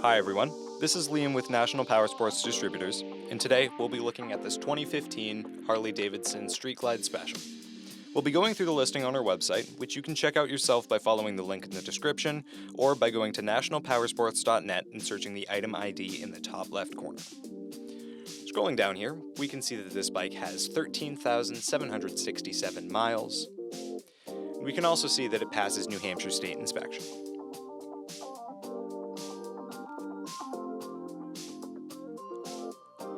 Hi everyone, this is Liam with National Powersports Distributors, and today we'll be looking at this 2015 Harley-Davidson Street Glide Special. We'll be going through the listing on our website, which you can check out yourself by following the link in the description, or by going to nationalpowersports.net and searching the item ID in the top left corner. Scrolling down here, we can see that this bike has 13,767 miles. We can also see that it passes New Hampshire State inspection.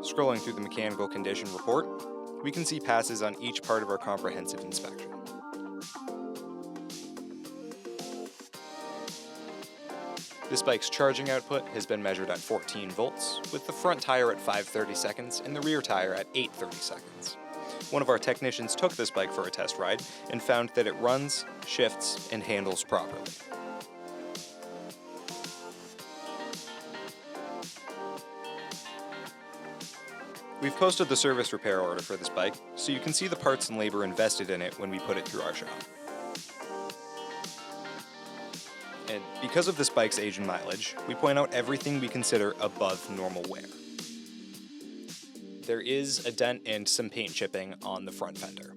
Scrolling through the mechanical condition report, we can see passes on each part of our comprehensive inspection. This bike's charging output has been measured at 14 volts, with the front tire at 5/30 seconds and the rear tire at 8/30 seconds. One of our technicians took this bike for a test ride and found that it runs, shifts, and handles properly. We've posted the service repair order for this bike, so you can see the parts and labor invested in it when we put it through our shop. And because of this bike's age and mileage, we point out everything we consider above normal wear. There is a dent and some paint chipping on the front fender.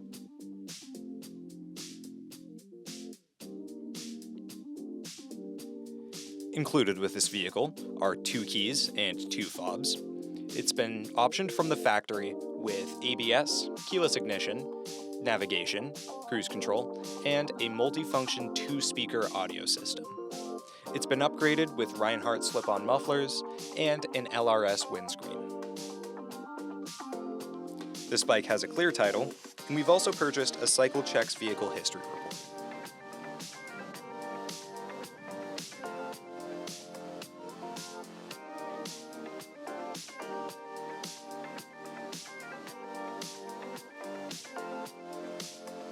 Included with this vehicle are 2 keys and 2 fobs. It's been optioned from the factory with ABS, keyless ignition, navigation, cruise control, and a multifunction 2-speaker audio system. It's been upgraded with Reinhardt slip-on mufflers and an LRS windscreen. This bike has a clear title, and we've also purchased a Cycle Checks vehicle history report.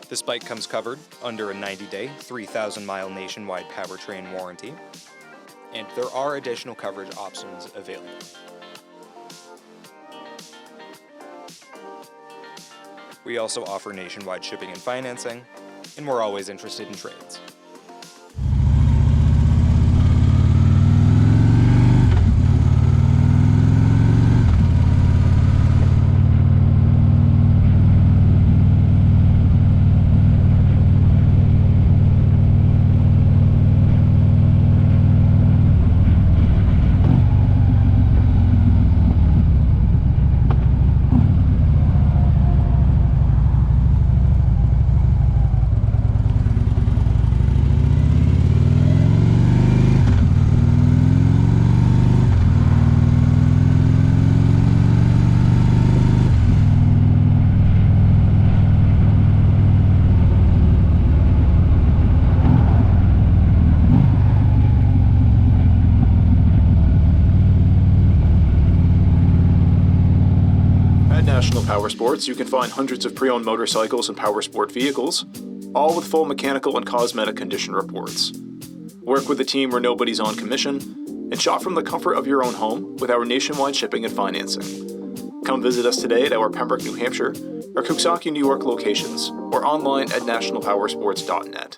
This bike comes covered under a 90-day, 3,000-mile nationwide powertrain warranty, and there are additional coverage options available. We also offer nationwide shipping and financing, and we're always interested in trades. National Powersports, you can find hundreds of pre-owned motorcycles and powersport vehicles, all with full mechanical and cosmetic condition reports. Work with a team where nobody's on commission, and shop from the comfort of your own home with our nationwide shipping and financing. Come visit us today at our Pembroke, New Hampshire, or Coxsackie, New York locations, or online at nationalpowersports.net.